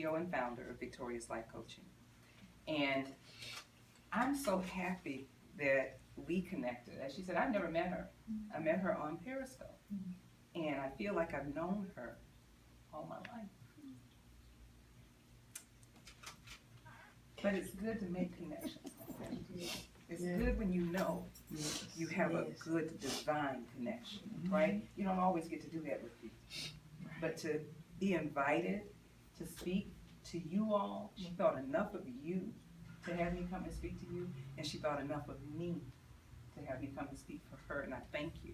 CEO and founder of Victorious Life Coaching. And I'm so happy that we connected. As she said, I've never met her. I met her on Periscope. And I feel like I've known her all my life. But it's good to make connections. It's good when you know you have a good divine connection, right? You don't always get to do that with people. But to be invited to speak to you all, she thought enough of you to have me come and speak to you, and she thought enough of me to have me come and speak for her, and I thank you.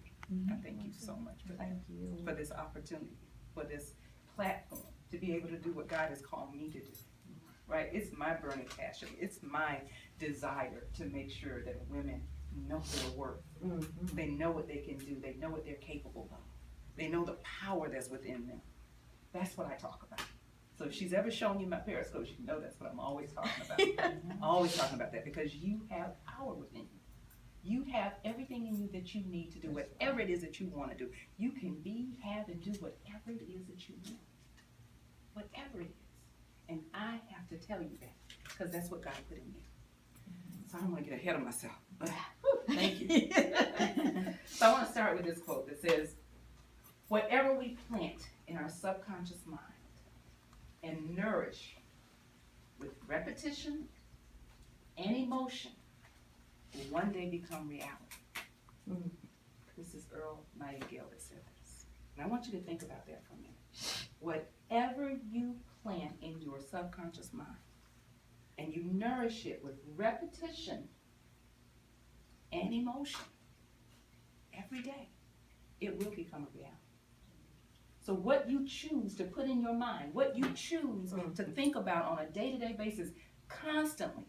I thank you so much for that, for this opportunity, for this platform, to be able to do what God has called me to do, right? It's my burning passion. It's my desire to make sure that women know their worth. They know what they can do. They know what they're capable of. They know the power that's within them. That's what I talk about. So if she's ever shown you my Periscope, you know that's what I'm always talking about. Always talking about that, because you have power within you. You have everything in you that you need to do whatever it is that you want to do. You can be, have, and do whatever it is that you want. Whatever it is. And I have to tell you that, because that's what God put in me. So I don't want to get ahead of myself. But thank you. So I want to start with this quote that says, whatever we plant in our subconscious mind and nourish with repetition and emotion will one day become reality. This is Earl Nightingale that said this. And I want you to think about that for a minute. Whatever you plant in your subconscious mind and you nourish it with repetition and emotion every day, it will become a reality. So what you choose to put in your mind, what you choose to think about on a day-to-day basis constantly,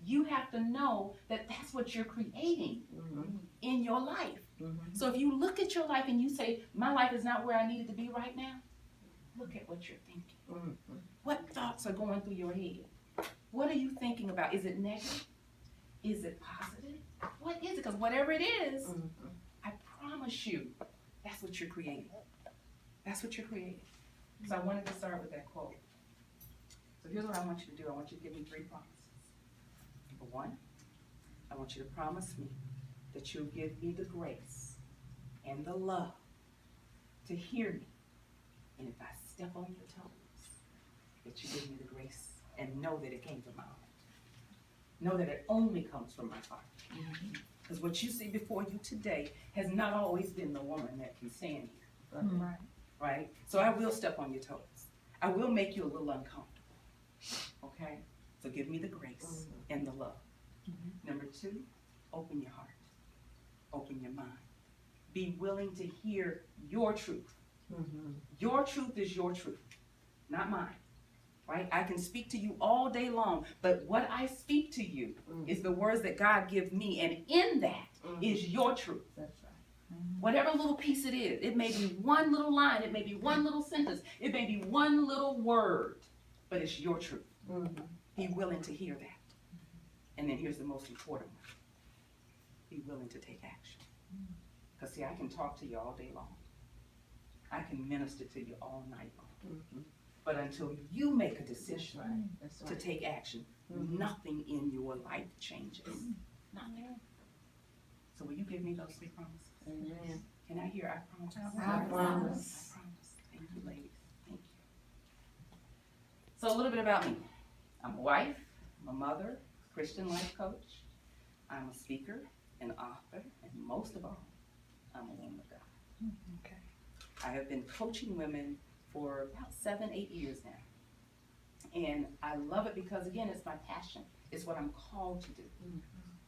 you have to know that that's what you're creating in your life. So if you look at your life and you say, my life is not where I need it to be right now, look at what you're thinking. What thoughts are going through your head? What are you thinking about? Is it negative? Is it positive? What is it? Because whatever it is, I promise you, that's what you're creating. That's what you're creating. So I wanted to start with that quote. So here's what I want you to do. I want you to give me 3 promises. Number 1, I want you to promise me that you'll give me the grace and the love to hear me. And if I step on your toes, that you give me the grace and know that it came from my heart. Know that it only comes from my heart. Because what you see before you today has not always been the woman that can stand here. Right? So I will step on your toes. I will make you a little uncomfortable. Okay? So give me the grace and the love. Number 2, open your heart. Open your mind. Be willing to hear your truth. Your truth is your truth, not mine. Right? I can speak to you all day long, but what I speak to you is the words that God gives me, and in that is your truth. That's right. Whatever little piece it is, it may be one little line, it may be one little sentence, it may be one little word, but it's your truth. Be willing to hear that. And then here's the most important one. Be willing to take action. Because see, I can talk to you all day long. I can minister to you all night long. But until you make a decision to take action, nothing in your life changes. Nothing. So will you give me those 3 promises? Amen. Can I hear I promise? I promise. I promise. Thank you, ladies. Thank you. So a little bit about me. I'm a wife, I'm a mother, Christian life coach. I'm a speaker, an author, and most of all, I'm a woman of God. Okay. I have been coaching women for about 7-8 years now. And I love it because, again, it's my passion. It's what I'm called to do.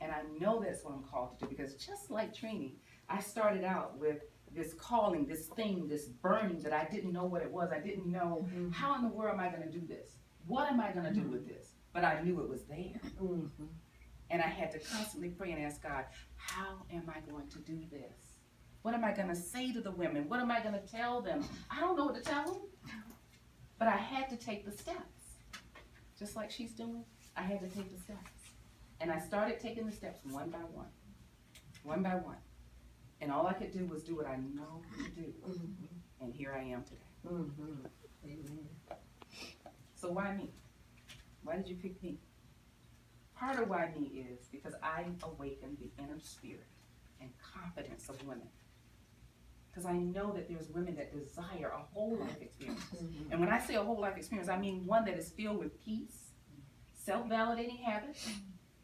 And I know that's what I'm called to do because just like Trini, I started out with this calling, this thing, this burning that I didn't know what it was. I didn't know how in the world am I going to do this? What am I going to do with this? But I knew it was there. And I had to constantly pray and ask God, how am I going to do this? What am I going to say to the women? What am I going to tell them? I don't know what to tell them. But I had to take the steps. Just like she's doing, I had to take the steps. And I started taking the steps one by one. One by one. And all I could do was do what I know to do. And here I am today. So why me? Why did you pick me? Part of why me is because I awakened the inner spirit and confidence of women. Because I know that there's women that desire a whole life experience. And when I say a whole life experience, I mean one that is filled with peace, self-validating habits,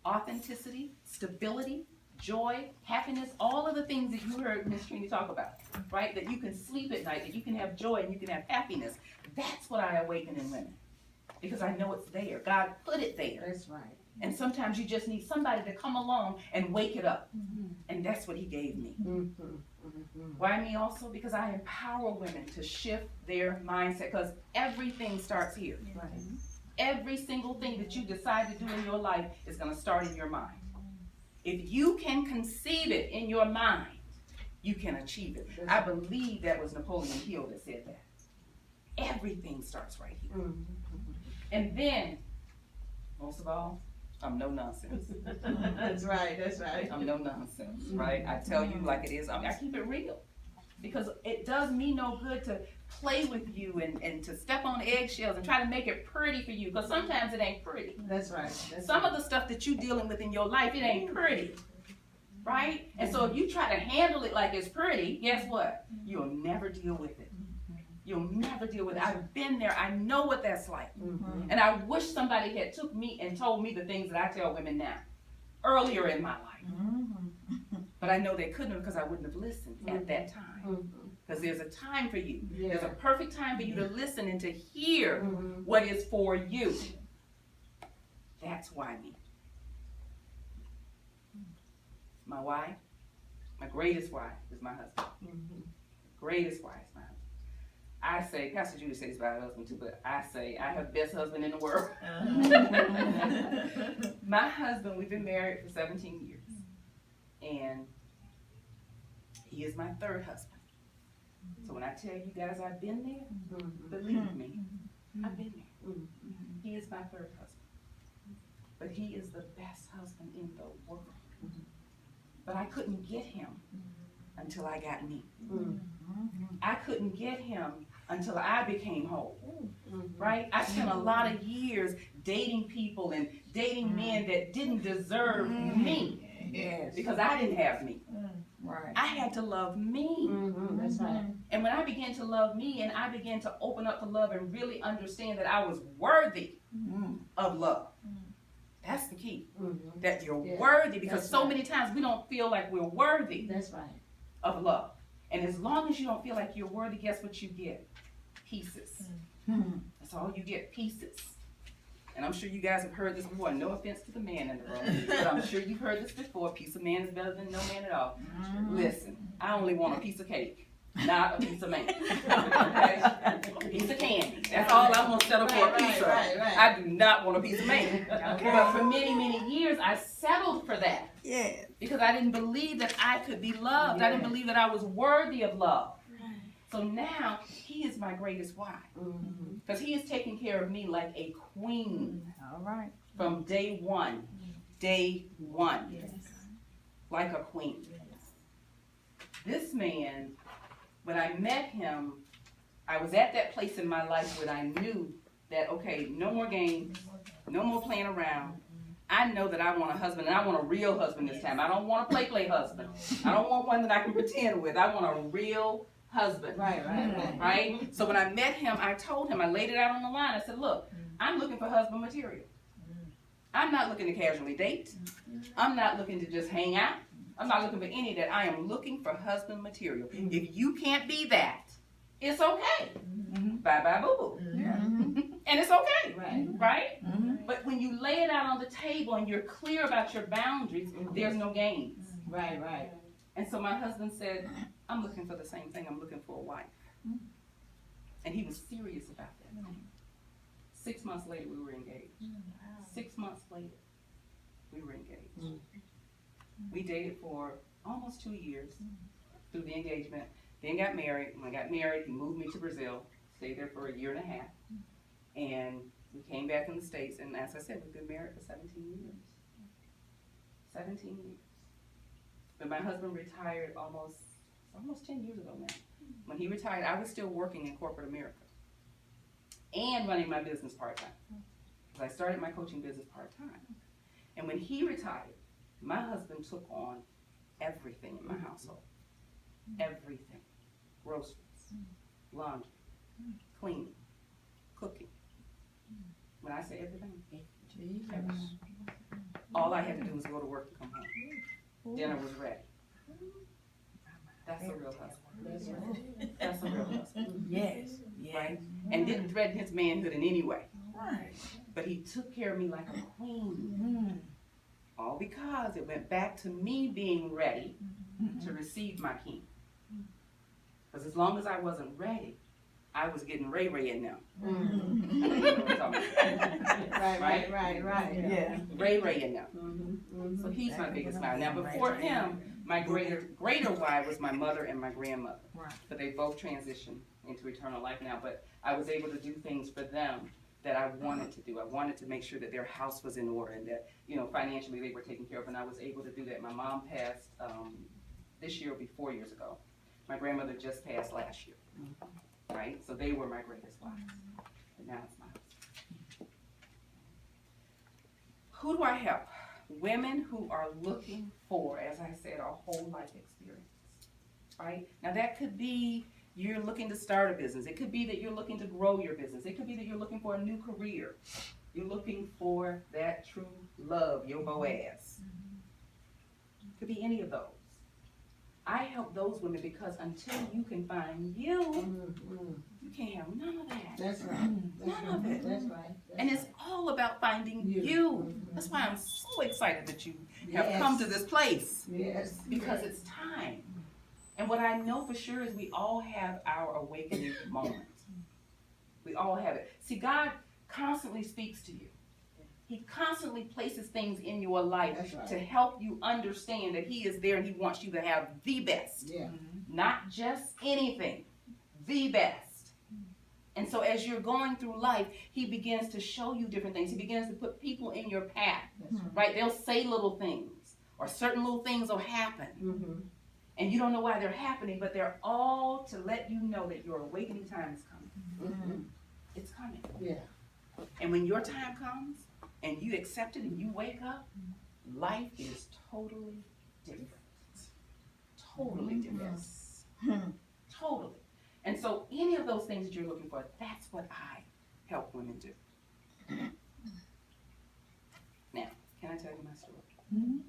authenticity, stability, joy, happiness, all of the things that you heard Miss Trini talk about, right? That you can sleep at night, that you can have joy and you can have happiness. That's what I awaken in women. Because I know it's there. God put it there. That's right. And sometimes you just need somebody to come along and wake it up. And that's what he gave me. Why me also? Because I empower women to shift their mindset. Because everything starts here. Right. Every single thing that you decide to do in your life is going to start in your mind. If you can conceive it in your mind, you can achieve it. I believe that was Napoleon Hill that said that. Everything starts right here. And then, most of all, I'm no nonsense. That's right, that's right. I'm no nonsense, right? I tell you like it is. I keep it real. Because it does me no good to play with you and to step on eggshells and try to make it pretty for you. Because sometimes it ain't pretty. That's right. Some of the stuff that you're dealing with in your life, it ain't pretty. Right? And so if you try to handle it like it's pretty, guess what? You'll never deal with it. You'll never deal with it. I've been there. I know what that's like. And I wish somebody had took me and told me the things that I tell women now, earlier in my life. But I know they couldn't have because I wouldn't have listened at that time. Because there's a time for you. There's a perfect time for you to listen and to hear what is for you. That's why me. My why? My greatest why is my husband. Greatest why is my husband. I say, Pastor Judy says about her husband too, but I say I have the best husband in the world. My husband, we've been married for 17 years. And he is my third husband. So when I tell you guys I've been there, believe me, I've been there. He is my third husband. But he is the best husband in the world. But I couldn't get him until I got me. I couldn't get him until I became whole. Right? I spent a lot of years dating people and dating men that didn't deserve me. Because I didn't have me. Right. I had to love me. That's right. And when I began to love me and I began to open up to love and really understand that I was worthy of love. That's the key. That you're worthy, because so many times we don't feel like we're worthy of love. And as long as you don't feel like you're worthy, guess what you get? Pieces. That's all you get, pieces. And I'm sure you guys have heard this before. No offense to the man in the room, but I'm sure you've heard this before. A piece of man is better than no man at all. Listen, I only want a piece of cake, not a piece of man. Okay? A piece of candy. That's all I'm going to settle for, a piece of. I do not want a piece of man. Okay. But for many, many years, I settled for that. Yes. Because I didn't believe that I could be loved. I didn't believe that I was worthy of love. So now, he is my greatest why. Because he is taking care of me like a queen. All right. From day one. Day one. Yes. Like a queen. This man, when I met him, I was at that place in my life when I knew that, okay, no more games, no more playing around. I know that I want a husband, and I want a real husband this time. I don't want a play husband. I don't want one that I can pretend with. I want a real husband. Right? So when I met him, I told him, I laid it out on the line. I said, look, I'm looking for husband material. I'm not looking to casually date. I'm not looking to just hang out. I'm not looking for any of that. I am looking for husband material. If you can't be that, it's okay. Bye-bye, boo-boo. And it's okay. Right? But when you lay it out on the table and you're clear about your boundaries, there's no games. Right. And so my husband said, I'm looking for the same thing. I'm looking for a wife. And he was serious about that. 6 months later, we were engaged. 6 months later, we were engaged. We dated for almost 2 years through the engagement. Then got married. When I got married, he moved me to Brazil. Stayed there for a year and a half. And we came back in the States. And as I said, we've been married for 17 years. 17 years. But my husband retired almost 10 years ago now. When he retired, I was still working in corporate America. and running my business part-time. Because I started my coaching business part-time. And when he retired, my husband took on everything in my household. Everything. Groceries, laundry, cleaning, cooking. When I say everything, everything. All I had to do was go to work and come home. Dinner was ready. That's a real husband. That's a real husband. Yes. Right? And didn't threaten his manhood in any way. Right. But he took care of me like a queen. All because it went back to me being ready to receive my king. Because as long as I wasn't ready, I was getting Ray Ray in them. You know what I'm talking about. Right. Yeah. Ray Ray in them. So he's my biggest smile. Now before him, my greater why was my mother and my grandmother. Right. But they both transitioned into eternal life now. But I was able to do things for them that I wanted to do. I wanted to make sure that their house was in order and that, you know, financially they were taken care of, and I was able to do that. My mom passed this year will be 4 years ago. My grandmother just passed last year, right? So they were my greatest wives, and now it's my husband. Who do I help? Women who are looking for, as I said, a whole life experience, right? Now that could be you're looking to start a business. It could be that you're looking to grow your business. It could be that you're looking for a new career. You're looking for that true love, your Boaz. It could be any of those. I help those women because until you can find you, you can't have none of that. That's right. None of it. That's right. And it's all about finding you. That's why I'm so excited that you have come to this place. Yes. Because it's time. And what I know for sure is we all have our awakening moment. We all have it. See, God constantly speaks to you. He constantly places things in your life to help you understand that He is there and He wants you to have the best. Yeah. Not just anything, the best. And so as you're going through life, He begins to show you different things. He begins to put people in your path, right? They'll say little things, or certain little things will happen. And you don't know why they're happening, but they're all to let you know that your awakening time is coming. It's coming. Yeah. And when your time comes, and you accept it, and you wake up, life is totally different. Totally different. Totally. And so any of those things that you're looking for, that's what I help women do. Now, can I tell you my story?